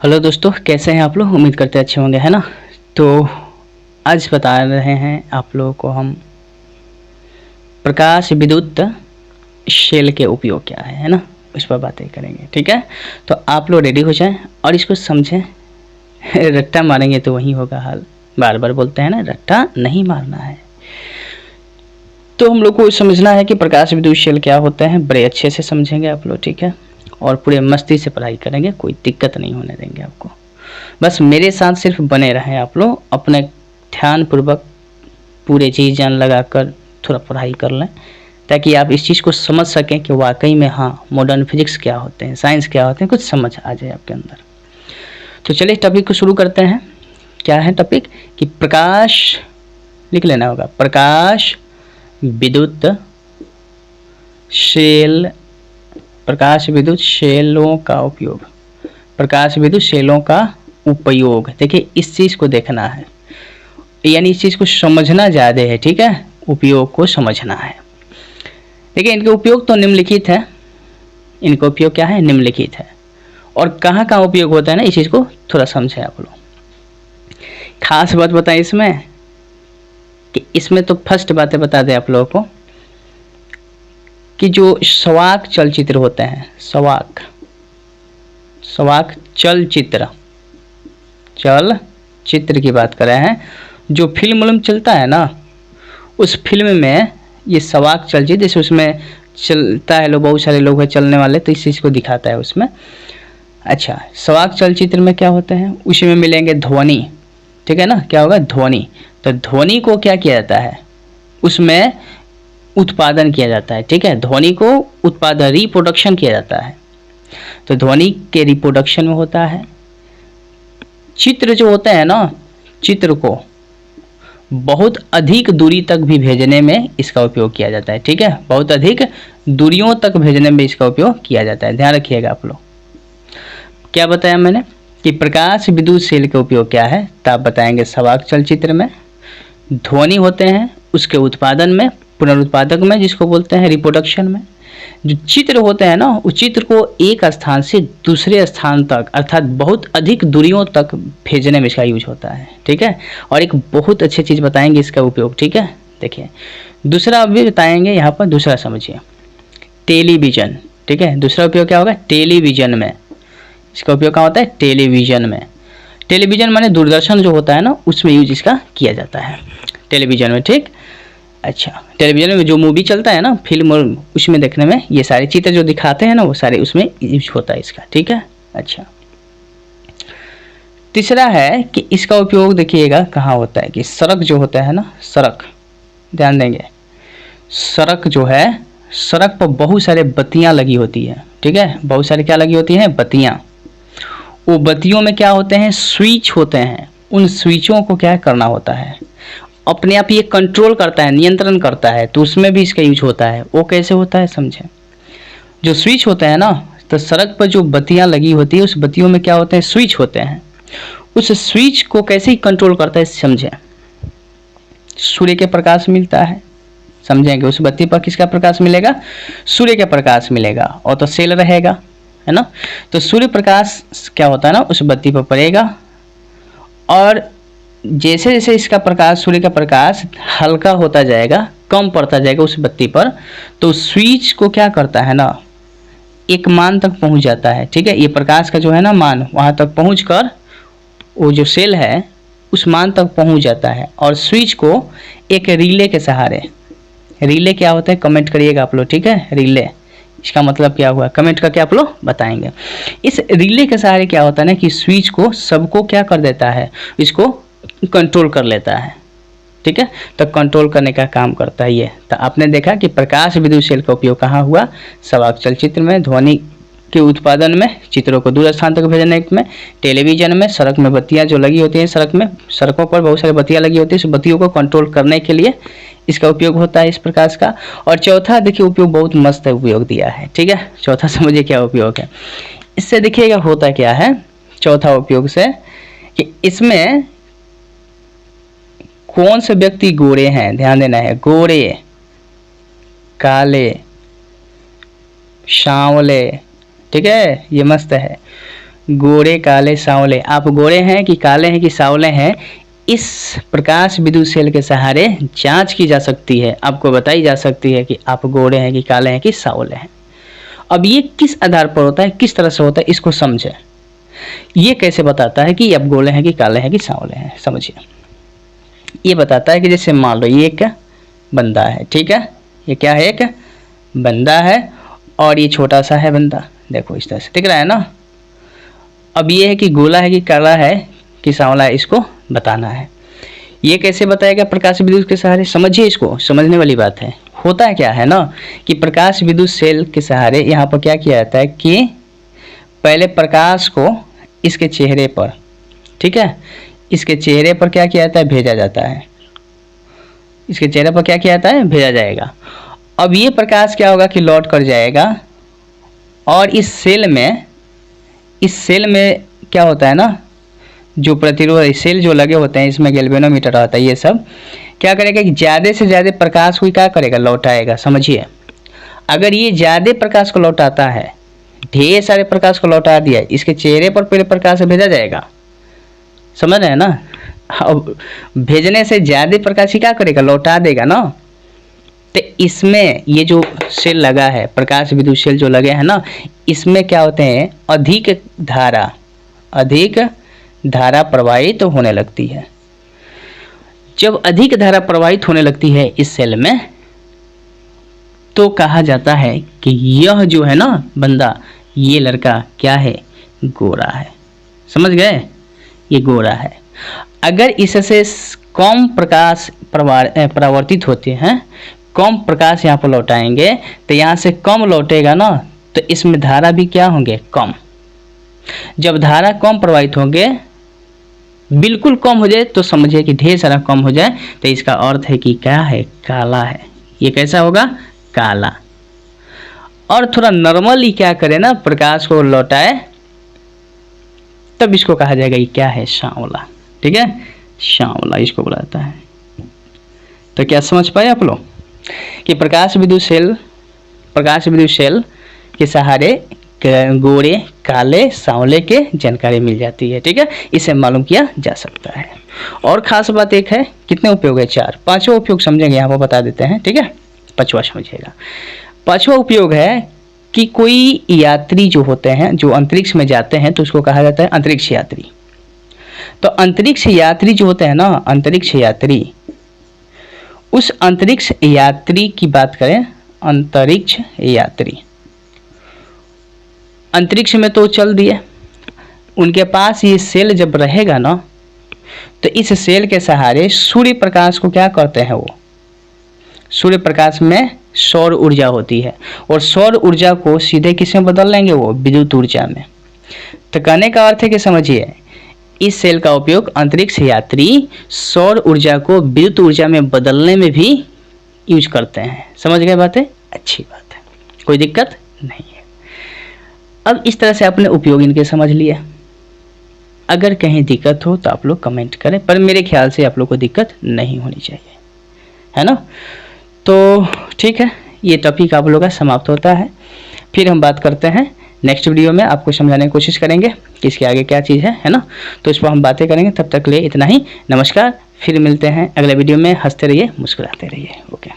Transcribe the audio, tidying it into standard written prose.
Hello दोस्तों, कैसे हैं आप लोग। उम्मीद करते हैं अच्छे होंगे, है ना। तो आज बता रहे हैं आप लोगों को हम प्रकाश विद्युत शेल के उपयोग क्या है ना, इस पर बातें करेंगे। ठीक है, तो आप लोग रेडी हो जाएं और इसको समझें। रट्टा मारेंगे तो वही होगा हाल। बार बार बोलते हैं ना, रट्टा नहीं मारना है। तो हम लोग को समझना है कि प्रकाश विद्युत शेल क्या होते हैं। बड़े अच्छे से समझेंगे आप लोग, ठीक है। और पूरे मस्ती से पढ़ाई करेंगे, कोई दिक्कत नहीं होने देंगे आपको। बस मेरे साथ सिर्फ बने रहें आप लोग, अपने ध्यानपूर्वक पूरे चीज़ जान लगा कर थोड़ा पढ़ाई कर लें, ताकि आप इस चीज़ को समझ सकें कि वाकई में हाँ, मॉडर्न फिजिक्स क्या होते हैं, साइंस क्या होते हैं, कुछ समझ आ जाए आपके अंदर। तो चलिए टॉपिक को शुरू करते हैं। क्या है टॉपिक कि प्रकाश, लिख लेना होगा, प्रकाश विद्युत शेल, प्रकाश विद्युत शेलों का उपयोग, प्रकाश विद्युत शेलों का उपयोग। देखिए इस चीज़ को देखना है, यानी इस चीज़ को समझना ज़्यादा है, ठीक है। उपयोग को समझना है। देखिए इनके उपयोग तो निम्नलिखित है। इनका उपयोग क्या है, निम्नलिखित है। और कहाँ कहाँ उपयोग होता है ना, इस चीज़ को थोड़ा समझें आप लोग। खास बात बताएं इसमें कि इसमें तो फर्स्ट बातें बता दें आप लोगों को कि जो सवाक चलचित्र होते हैं, सवाक चलचित्र की बात कर रहे हैं। जो फिल्म चलता है ना, उस फिल्म में ये सवाक चलचित्र, जैसे उसमें चलता है, लोग बहुत सारे लोग हैं चलने वाले, तो इस चीज़ को दिखाता है उसमें। अच्छा, सवाक चलचित्र में क्या होते हैं, उसी में मिलेंगे ध्वनि, ठीक है ना। क्या होगा, ध्वनि। तो ध्वनि को क्या किया जाता है, उसमें उत्पादन किया जाता है, ठीक है। ध्वनि को उत्पादन, रिप्रोडक्शन किया जाता है। तो ध्वनि के रिप्रोडक्शन में होता है। चित्र जो होते हैं ना, चित्र को बहुत अधिक दूरी तक भी भेजने में इसका उपयोग किया जाता है, ठीक है। बहुत अधिक दूरियों तक भेजने में इसका उपयोग किया जाता है, ध्यान रखिएगा आप लोग। क्या बताया मैंने कि प्रकाश विद्युत शेल का उपयोग क्या है, तो आप बताएंगे सवाक चलचित्र में, ध्वनि होते हैं उसके उत्पादन में, पुनरुत्पादक में जिसको बोलते हैं रिप्रोडक्शन में। जो चित्र होते हैं ना, उस चित्र को एक स्थान से दूसरे स्थान तक, अर्थात बहुत अधिक दूरियों तक भेजने में इसका यूज होता है, ठीक है। और एक बहुत अच्छी चीज़ बताएंगे इसका उपयोग, ठीक है। देखिए दूसरा भी बताएंगे, यहाँ पर दूसरा समझिए, टेलीविज़न, ठीक है। दूसरा उपयोग क्या होगा, टेलीविज़न में। इसका उपयोग क्या होता है, टेलीविज़न में। टेलीविज़न माने दूरदर्शन जो होता है ना, उसमें यूज इसका किया जाता है, टेलीविज़न में, ठीक। अच्छा, टेलीविज़न में जो मूवी चलता है ना, फिल्म, और उसमें देखने में ये सारे चित्र जो दिखाते हैं ना, वो सारे उसमें यूज होता है इसका, ठीक है। अच्छा, तीसरा है कि इसका उपयोग देखिएगा कहाँ होता है, कि सड़क जो होता है ना, सड़क, ध्यान देंगे, सड़क जो है, सड़क पर बहुत सारे बत्तियाँ लगी होती है, ठीक है। बहुत सारे क्या लगी होती हैं, बत्तियाँ। वो बत्तियों में क्या होते हैं, स्विच होते हैं। उन स्विचों को क्या करना होता है, अपने आप ये कंट्रोल करता है, नियंत्रण करता है। तो उसमें भी इसका यूज होता है। वो कैसे होता है समझें। जो स्विच होते हैं ना, तो सड़क पर जो बत्तियां लगी होती है, उस बत्तियों में क्या होते हैं, स्विच होते हैं। उस स्विच को कैसे ही कंट्रोल करता है समझें। सूर्य के प्रकाश मिलता है, समझेंगे। उस बत्ती पर किसका प्रकाश मिलेगा, सूर्य का प्रकाश मिलेगा, और तो सेल रहेगा, है ना। तो सूर्य प्रकाश क्या होता है ना, उस बत्ती पर पड़ेगा, और जैसे जैसे इसका प्रकाश, सूर्य का प्रकाश हल्का होता जाएगा, कम पड़ता जाएगा उस बत्ती पर, तो स्विच को क्या करता है ना, एक मान तक पहुंच जाता है, ठीक है। ये प्रकाश का जो है ना मान, वहां तक पहुंचकर वो जो सेल है उस मान तक पहुंच जाता है, और स्विच को एक रिले के सहारे, रिले क्या होता है कमेंट करिएगा आप लोग, ठीक है। रिले, इसका मतलब क्या हुआ, कमेंट करके आप लोग बताएंगे। इस रिले के सहारे क्या होता है ना, कि स्विच को सबको क्या कर देता है, इसको कंट्रोल कर लेता है, ठीक है। तो कंट्रोल करने का काम करता है ये। तो आपने देखा कि प्रकाश विद्युत शेल का उपयोग कहाँ हुआ, सवाक चलचित्र में, ध्वनि के उत्पादन में, चित्रों को दूर स्थान तक भेजने में, टेलीविजन में, सड़क में बत्तियां जो लगी होती हैं, सड़क में, सड़कों पर बहुत सारी बत्तियां लगी होती है, उस बत्तियों को कंट्रोल करने के लिए इसका उपयोग होता है, इस प्रकाश का। और चौथा देखिए उपयोग, बहुत मस्त उपयोग दिया है, ठीक है। चौथा समझिए क्या उपयोग है। इससे देखिएगा होता क्या है, चौथा उपयोग से, कि इसमें कौन से व्यक्ति गोरे हैं, ध्यान देना है, गोरे, काले, सांवले, ठीक है, ये मस्त है। गोरे काले सांवले, आप गोरे हैं कि काले हैं कि सांवले हैं, इस प्रकाश विद्युत सेल के सहारे जांच की जा सकती है, आपको बताई जा सकती है कि आप गोरे हैं कि काले हैं कि सांवले हैं। अब ये किस आधार पर होता है, किस तरह से होता है, इसको समझें। ये कैसे बताता है कि आप गोरे हैं कि काले हैं कि सांवले हैं, समझिए। ये बताता है कि जैसे मान लो ये एक बंदा है, ठीक है, ये क्या है, एक बंदा है और ये छोटा सा है बंदा, देखो इस तरह से दिख रहा है ना। अब ये है कि गोला है कि काला है कि सांवला है, इसको बताना है। ये कैसे बताएगा, प्रकाश विद्युत के सहारे, समझिए, इसको समझने वाली बात है। होता क्या है ना कि प्रकाश विद्युत सेल के सहारे यहाँ पर क्या किया जाता है कि पहले प्रकाश को इसके चेहरे पर, ठीक है, इसके चेहरे पर क्या किया जाता है, भेजा जाता है। इसके चेहरे पर क्या किया जाता है, भेजा जाएगा। अब ये प्रकाश क्या होगा कि लौट कर जाएगा और इस सेल में क्या होता है ना, जो प्रतिरोध सेल जो लगे होते हैं, इसमें गैल्वेनोमीटर होता है, ये सब क्या करेगा कि ज़्यादा से ज़्यादा प्रकाश को क्या करेगा, लौटाएगा। समझिए, अगर ये ज़्यादा प्रकाश को लौटाता है, ढेर सारे प्रकाश को लौटा दिया, इसके चेहरे पर पहले प्रकाश भेजा जाएगा, समझ रहे हैं ना। अब भेजने से ज़्यादा प्रकाश ही क्या करेगा, लौटा देगा ना। तो इसमें ये जो सेल लगा है, प्रकाश विद्युत सेल जो लगे हैं ना, इसमें क्या होते हैं, अधिक धारा प्रवाहित तो होने लगती है। जब अधिक धारा प्रवाहित होने लगती है इस सेल में, तो कहा जाता है कि यह जो है ना बंदा, ये लड़का क्या है, गोरा है। समझ गए, ये गोरा है। अगर इससे कम प्रकाश परावर्तित होते हैं, कम प्रकाश यहाँ पर लौटाएंगे, तो यहाँ से कम लौटेगा ना, तो इसमें धारा भी क्या होंगे, कम। जब धारा कम प्रवाहित होंगे, बिल्कुल कम हो जाए तो समझिए कि ढेर सारा कम हो जाए, तो इसका अर्थ है कि क्या है, काला है। ये कैसा होगा, काला। और थोड़ा नॉर्मली क्या करे ना, प्रकाश को लौटाए, तब इसको कहा जाएगा ये क्या है, सांवला। ठीक है, सांवला इसको बुलाता है। तो क्या समझ पाए आप लोग कि प्रकाश विद्युत सेल के सहारे गोरे काले सांवले के जानकारी मिल जाती है। ठीक है, इसे मालूम किया जा सकता है। और खास बात एक है, कितने उपयोग है, 4। पांचवा उपयोग समझेंगे, यहाँ पर बता देते हैं। ठीक है, पांचवा समझिएगा। पांचवा उपयोग है कि कोई यात्री जो होते हैं, जो अंतरिक्ष में जाते हैं, तो उसको कहा जाता है अंतरिक्ष यात्री। तो अंतरिक्ष यात्री जो होते हैं ना, अंतरिक्ष यात्री, उस अंतरिक्ष यात्री की बात करें, अंतरिक्ष यात्री अंतरिक्ष में तो चल दिए, उनके पास ये सेल जब रहेगा ना, तो इस सेल के सहारे सूर्य प्रकाश को क्या करते हैं, वो सूर्य प्रकाश में सौर ऊर्जा होती है, और सौर ऊर्जा को सीधे किसमें बदल लेंगे, वो विद्युत ऊर्जा में। तो कहने का अर्थ है कि समझिए, इस सेल का उपयोग अंतरिक्ष यात्री सौर ऊर्जा को विद्युत ऊर्जा में बदलने में भी यूज करते हैं। समझ गए बातें, अच्छी बात है, कोई दिक्कत नहीं है। अब इस तरह से आपने उपयोग इनके समझ लिए। अगर कहीं दिक्कत हो तो आप लोग कमेंट करें, पर मेरे ख्याल से आप लोग को दिक्कत नहीं होनी चाहिए, है ना। तो ठीक है, ये टॉपिक आप लोग का समाप्त होता है। फिर हम बात करते हैं नेक्स्ट वीडियो में, आपको समझाने की कोशिश करेंगे कि इसके आगे क्या चीज़ है ना। तो इस पर हम बातें करेंगे। तब तक ले इतना ही, नमस्कार। फिर मिलते हैं अगले वीडियो में। हंसते रहिए, मुस्कुराते रहिए। ओके।